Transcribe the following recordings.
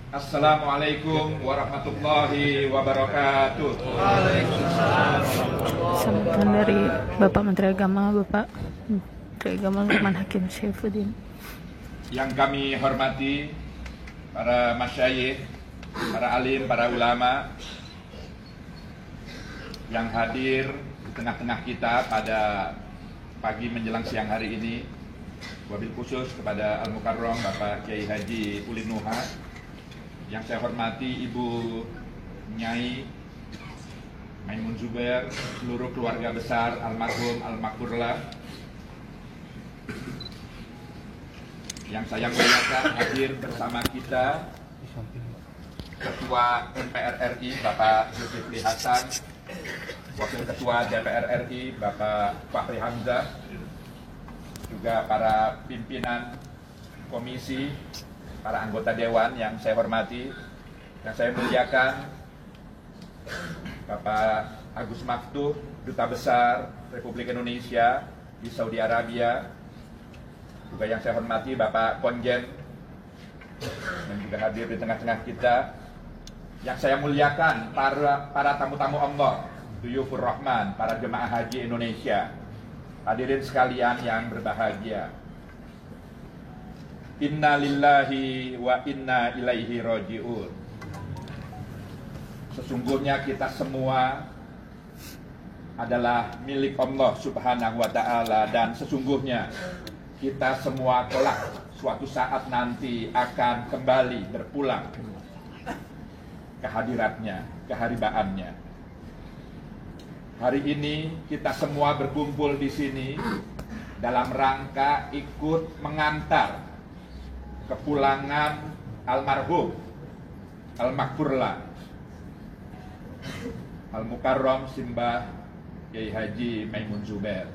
Assalamualaikum warahmatullahi wabarakatuh. Waalaikumsalam. Sambutan dari Bapak Menteri Agama, Bapak Menteri Agama Lukman Hakim Saifuddin. Yang kami hormati para masyayikh, para alim, para ulama yang hadir di tengah-tengah kita pada pagi menjelang siang hari ini. Wabil khusus kepada Al-Mukarram Bapak Kiai Haji Ulin Nuha, yang saya hormati Ibu Nyai Maimun Zubair, seluruh keluarga besar almarhum Al-Makfurlah, yang saya muliakan hadir bersama kita Ketua MPR RI Bapak Zulkifli Hasan, Wakil Ketua DPR RI Bapak Fahri Hamzah, juga para pimpinan komisi, para anggota dewan yang saya hormati, yang saya muliakan Bapak Agus Maftuh, Duta Besar Republik Indonesia di Saudi Arabia, juga yang saya hormati Bapak Konjen yang juga hadir di tengah-tengah kita, yang saya muliakan para tamu-tamu Allah, Duyufur Rahman, para jemaah haji Indonesia, hadirin sekalian yang berbahagia. Inna lillahi wa inna ilaihi raji'un. Sesungguhnya kita semua adalah milik Allah Subhanahu wa ta'ala, dan sesungguhnya kita semua kelak suatu saat nanti akan kembali berpulang ke hadiratnya, keharibaannya. Hari ini kita semua berkumpul di sini dalam rangka ikut mengantar kepulangan almarhum Al-Makfurlah Al-Mukarram Simbah Kiai Haji Maimun Zubair.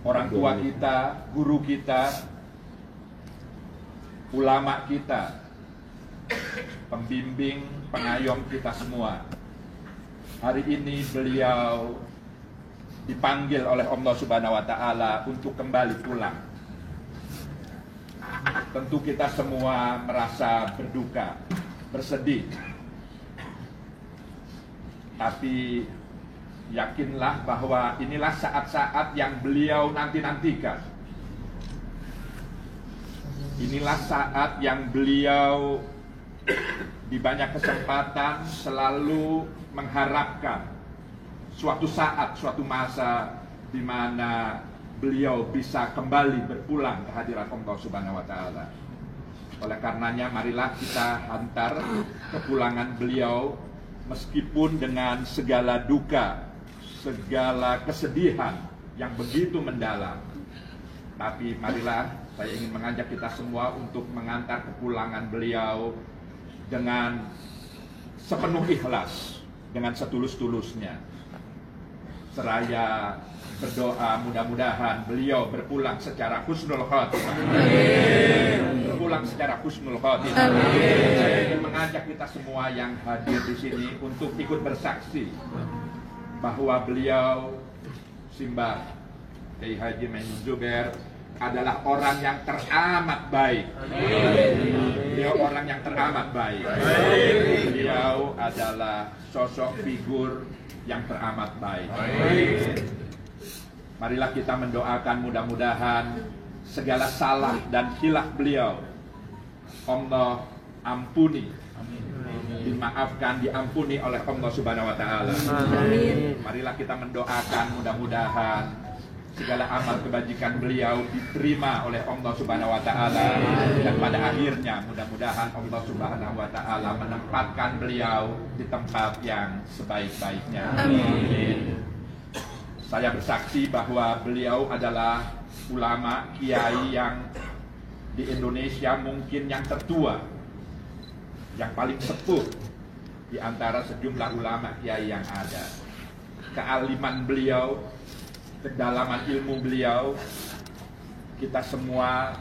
Orang tua kita, guru kita, ulama kita, pembimbing, pengayom kita semua. Hari ini beliau dipanggil oleh Allah Subhanahu wa ta'ala untuk kembali pulang. Tentu kita semua merasa berduka, bersedih. Tapi yakinlah bahwa inilah saat-saat yang beliau nanti-nantikan. Inilah saat yang beliau di banyak kesempatan selalu mengharapkan suatu saat, suatu masa di mana beliau bisa kembali berpulang ke hadirat Allah Subhanahu wa ta'ala. Oleh karenanya marilah kita hantar kepulangan beliau meskipun dengan segala duka, segala kesedihan yang begitu mendalam. Tapi marilah saya ingin mengajak kita semua untuk mengantar kepulangan beliau dengan sepenuh ikhlas, dengan setulus-tulusnya, seraya berdoa mudah-mudahan beliau berpulang secara husnul khotimah. Berpulang secara husnul khotimah. Saya ingin mengajak kita semua yang hadir di sini untuk ikut bersaksi bahwa beliau Simbah Kiai Haji Maimun Zubair adalah orang yang teramat baik. Beliau orang yang teramat baik. Beliau adalah sosok figur yang teramat baik. Marilah kita mendoakan mudah-mudahan segala salah dan khilaf beliau Allah ampuni, dimaafkan, diampuni oleh Allah Subhanahu wa ta'ala. Marilah kita mendoakan mudah-mudahan segala amal kebajikan beliau diterima oleh Allah Subhanahu wa ta'ala, dan pada akhirnya mudah-mudahan Allah Subhanahu wa ta'ala menempatkan beliau di tempat yang sebaik-baiknya. Amin. Saya bersaksi bahwa beliau adalah ulama kiai yang di Indonesia mungkin yang tertua, yang paling sepuh di antara sejumlah ulama kiai yang ada. Kealiman beliau, kedalaman ilmu beliau, kita semua,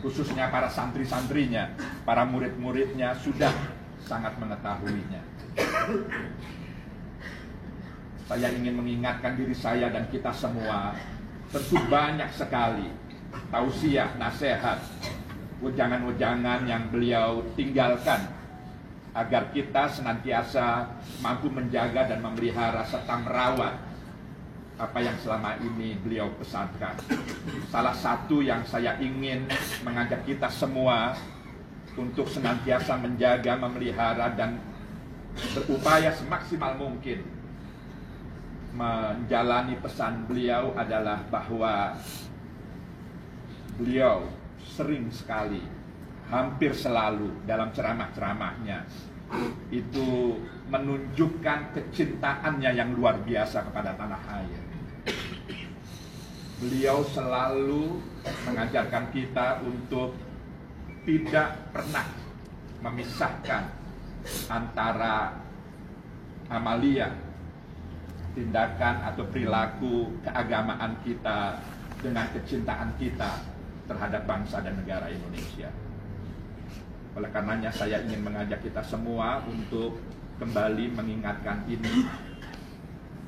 khususnya para santri-santrinya, para murid-muridnya sudah sangat mengetahuinya. Saya ingin mengingatkan diri saya dan kita semua, tentu banyak sekali tausiah, nasihat wejangan-wejangan yang beliau tinggalkan agar kita senantiasa mampu menjaga dan memelihara serta merawat apa yang selama ini beliau pesankan. Salah satu yang saya ingin mengajak kita semua untuk senantiasa menjaga, memelihara, dan berupaya semaksimal mungkin menjalani pesan beliau adalah bahwa beliau sering sekali, hampir selalu dalam ceramah-ceramahnya itu menunjukkan kecintaannya yang luar biasa kepada tanah air. Beliau selalu mengajarkan kita untuk tidak pernah memisahkan antara amalia, tindakan atau perilaku keagamaan kita dengan kecintaan kita terhadap bangsa dan negara Indonesia. Oleh karenanya saya ingin mengajak kita semua untuk kembali mengingatkan ini,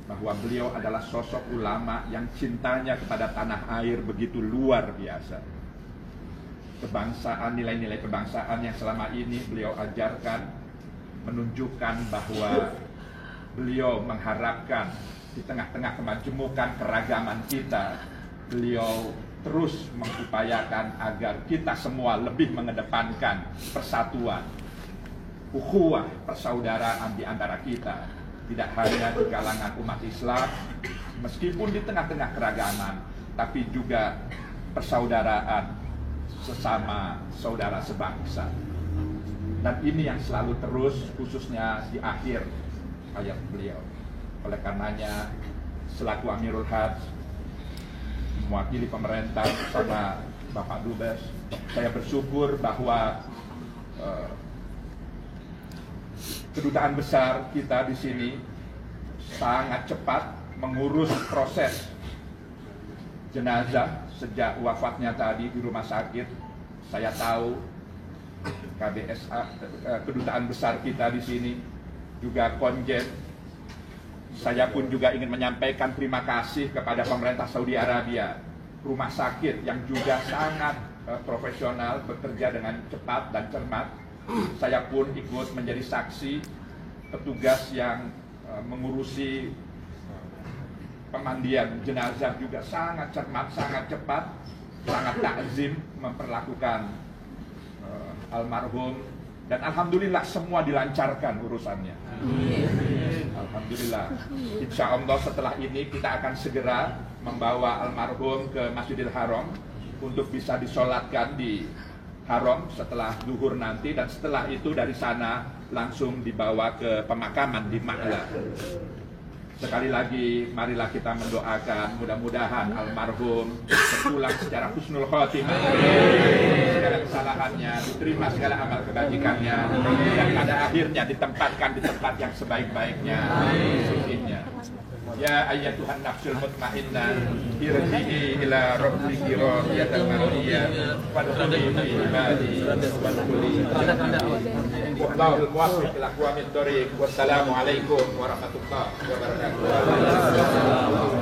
bahwa beliau adalah sosok ulama yang cintanya kepada tanah air begitu luar biasa. Kebangsaan, nilai-nilai kebangsaan yang selama ini beliau ajarkan menunjukkan bahwa beliau mengharapkan di tengah-tengah kemajemukan keragaman kita, beliau terus mengupayakan agar kita semua lebih mengedepankan persatuan, ukhuwah, persaudaraan di antara kita, tidak hanya di kalangan umat Islam, meskipun di tengah-tengah keragaman, tapi juga persaudaraan sesama saudara sebangsa. Dan ini yang selalu terus, khususnya di akhir ayat beliau. Oleh karenanya, selaku Amirul Hajj, mewakili pemerintah bersama Bapak Dubes, saya bersyukur bahwa kedutaan besar kita di sini sangat cepat mengurus proses jenazah sejak wafatnya tadi di rumah sakit. Saya tahu KBSA, kedutaan besar kita di sini juga konjen. Saya pun juga ingin menyampaikan terima kasih kepada pemerintah Saudi Arabia, rumah sakit yang juga sangat profesional, bekerja dengan cepat dan cermat. Saya pun ikut menjadi saksi petugas yang mengurusi pemandian jenazah juga sangat cermat, sangat cepat, sangat takzim memperlakukan almarhum, dan alhamdulillah semua dilancarkan urusannya. Alhamdulillah. Insya Allah setelah ini kita akan segera membawa almarhum ke Masjidil Haram untuk bisa disolatkan di Haram setelah zuhur nanti, dan setelah itu dari sana langsung dibawa ke pemakaman di Ma'la. Sekali lagi, marilah kita mendoakan mudah-mudahan almarhum berpulang secara husnul khotimah, segala kesalahannya diterima, segala amal kebajikannya, dan pada akhirnya ditempatkan di tempat yang sebaik-baiknya, sucinya. Ya ayyatuhan nafsul mutmainnah, irji'i ila rabbiki radiyatan mardiyah, fadkhuli fi ibadi wadkhuli wallahul muwaffiq ila aqwamit thoriq. Wassalamu alaikum warahmatullahi wabarakatuh.